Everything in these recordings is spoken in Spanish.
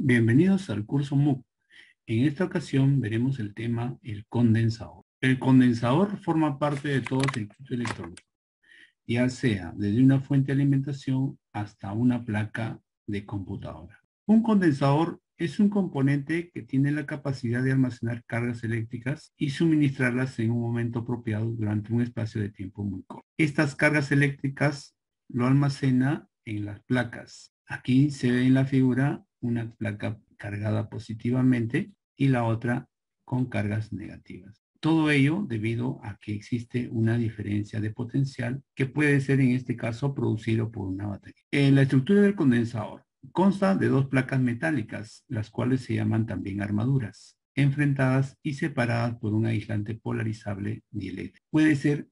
Bienvenidos al curso MOOC. En esta ocasión veremos el tema el condensador. El condensador forma parte de todo circuito electrónico, ya sea desde una fuente de alimentación hasta una placa de computadora. Un condensador es un componente que tiene la capacidad de almacenar cargas eléctricas y suministrarlas en un momento apropiado durante un espacio de tiempo muy corto. Estas cargas eléctricas lo almacena en las placas. Aquí se ve en la figura una placa cargada positivamente y la otra con cargas negativas. Todo ello debido a que existe una diferencia de potencial que puede ser en este caso producido por una batería. La estructura del condensador consta de dos placas metálicas, las cuales se llaman también armaduras, enfrentadas y separadas por un aislante polarizable dieléctrico. Puede ser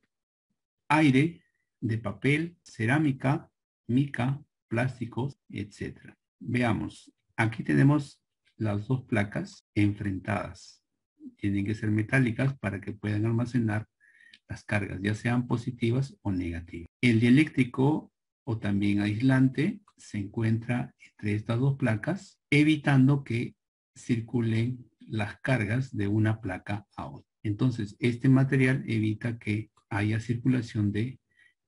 aire, de papel, cerámica, mica, plásticos, etc. Veamos, aquí tenemos las dos placas enfrentadas. Tienen que ser metálicas para que puedan almacenar las cargas, ya sean positivas o negativas. El dieléctrico o también aislante se encuentra entre estas dos placas, evitando que circulen las cargas de una placa a otra. Entonces, este material evita que haya circulación de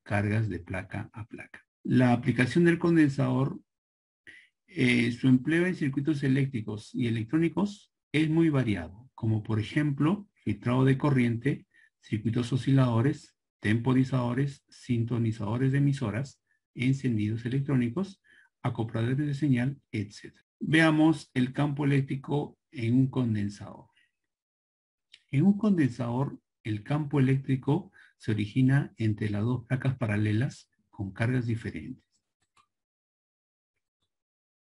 cargas de placa a placa. La aplicación del condensador, su empleo en circuitos eléctricos y electrónicos es muy variado, como por ejemplo, filtrado de corriente, circuitos osciladores, temporizadores, sintonizadores de emisoras, encendidos electrónicos, acopladores de señal, etc. Veamos el campo eléctrico en un condensador. En un condensador, el campo eléctrico se origina entre las dos placas paralelas con cargas diferentes.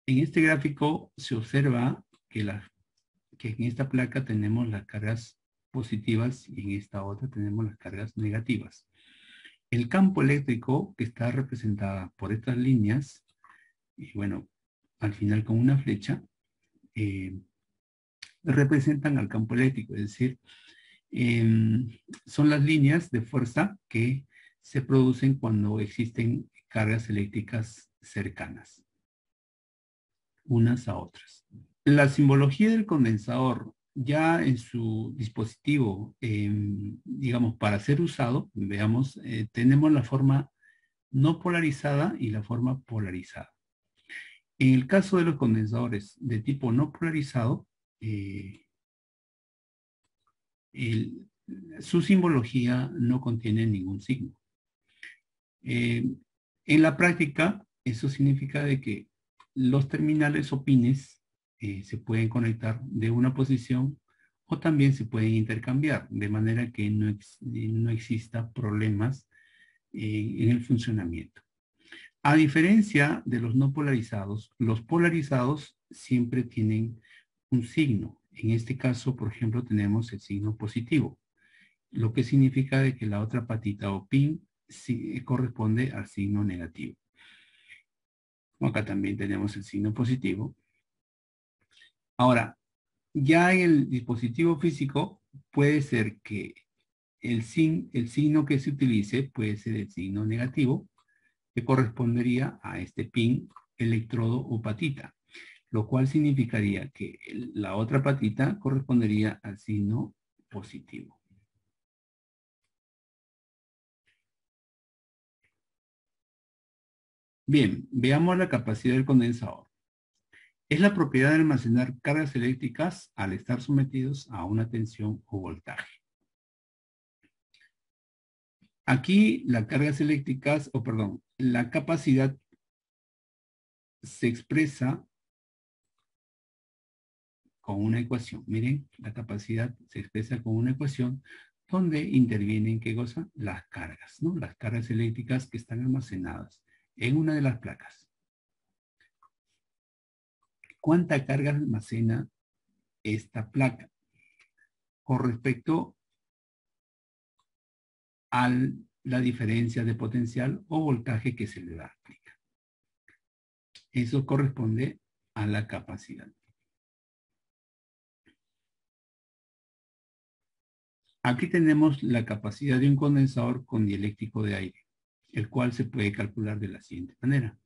En este gráfico se observa que en esta placa tenemos las cargas positivas y en esta otra tenemos las cargas negativas. El campo eléctrico que está representada por estas líneas, y bueno, al final con una flecha, representan al campo eléctrico, es decir, son las líneas de fuerza que se producen cuando existen cargas eléctricas cercanas unas a otras. La simbología del condensador ya en su dispositivo, digamos, para ser usado, veamos, tenemos la forma no polarizada y la forma polarizada. En el caso de los condensadores de tipo no polarizado, su simbología no contiene ningún signo. En la práctica, eso significa de que los terminales o pines se pueden conectar de una posición o también se pueden intercambiar, de manera que no exista problemas en el funcionamiento. A diferencia de los no polarizados, los polarizados siempre tienen un signo. En este caso, por ejemplo, tenemos el signo positivo, lo que significa de que la otra patita o pin corresponde al signo negativo. Acá también tenemos el signo positivo. Ahora, ya en el dispositivo físico puede ser que el signo que se utilice puede ser el signo negativo, que correspondería a este pin, electrodo o patita, lo cual significaría que la otra patita correspondería al signo positivo. Bien, veamos la capacidad del condensador. Es la propiedad de almacenar cargas eléctricas al estar sometidos a una tensión o voltaje. Aquí las cargas eléctricas, la capacidad se expresa con una ecuación. Miren, la capacidad se expresa con una ecuación donde intervienen, ¿qué cosa? Las cargas, ¿no? Las cargas eléctricas que están almacenadas en una de las placas. ¿Cuánta carga almacena esta placa? Con respecto a la diferencia de potencial o voltaje que se le da aplica. Eso corresponde a la capacidad. Aquí tenemos la capacidad de un condensador con dieléctrico de aire, el cual se puede calcular de la siguiente manera.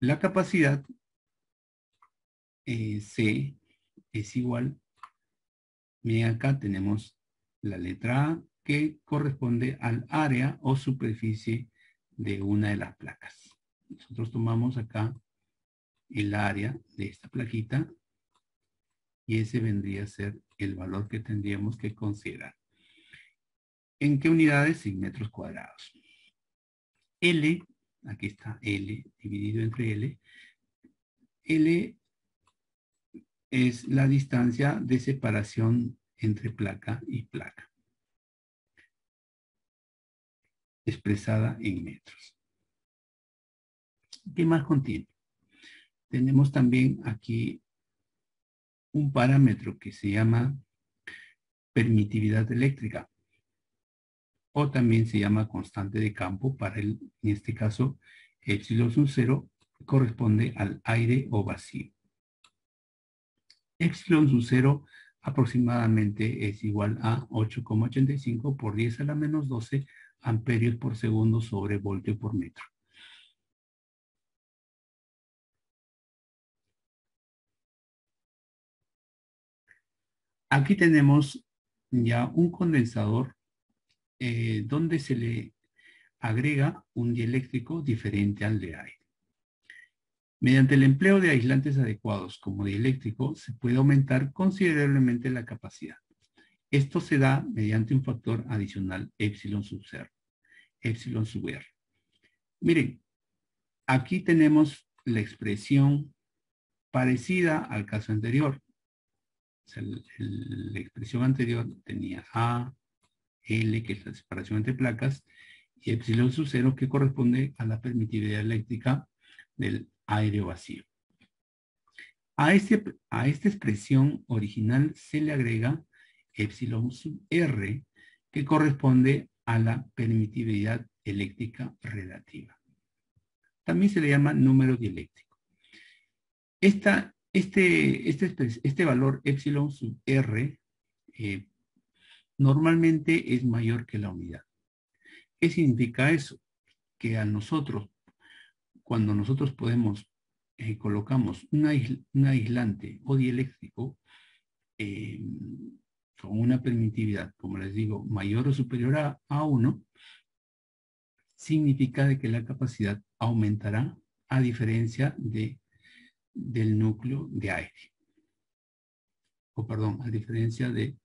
La capacidad C es igual, miren acá tenemos la letra A que corresponde al área o superficie de una de las placas. Nosotros tomamos acá el área de esta plaquita y ese vendría a ser el valor que tendríamos que considerar. ¿En qué unidades? En metros cuadrados. L, aquí está L dividido entre L. L es la distancia de separación entre placa y placa, expresada en metros. ¿Qué más contiene? Tenemos también aquí un parámetro que se llama permitividad eléctrica, o también se llama constante de campo para en este caso, epsilon sub 0 corresponde al aire o vacío. Epsilon sub 0 aproximadamente es igual a 8,85 por 10 a la menos 12 amperios por segundo sobre voltio por metro. Aquí tenemos ya un condensador donde se le agrega un dieléctrico diferente al de aire. Mediante el empleo de aislantes adecuados como dieléctrico, se puede aumentar considerablemente la capacidad. Esto se da mediante un factor adicional epsilon sub 0, epsilon sub r. Miren, aquí tenemos la expresión parecida al caso anterior. O sea, la expresión anterior tenía A, L, que es la separación entre placas, y epsilon sub 0, que corresponde a la permitividad eléctrica del aire vacío. A esta expresión original se le agrega epsilon sub r, que corresponde a la permitividad eléctrica relativa. También se le llama número dieléctrico. Este valor epsilon sub r normalmente es mayor que la unidad. ¿Qué significa eso? Que a nosotros, cuando nosotros colocamos un aislante o dieléctrico con una permitividad, como les digo, mayor o superior a 1, significa de que la capacidad aumentará a diferencia del núcleo de aire. A diferencia de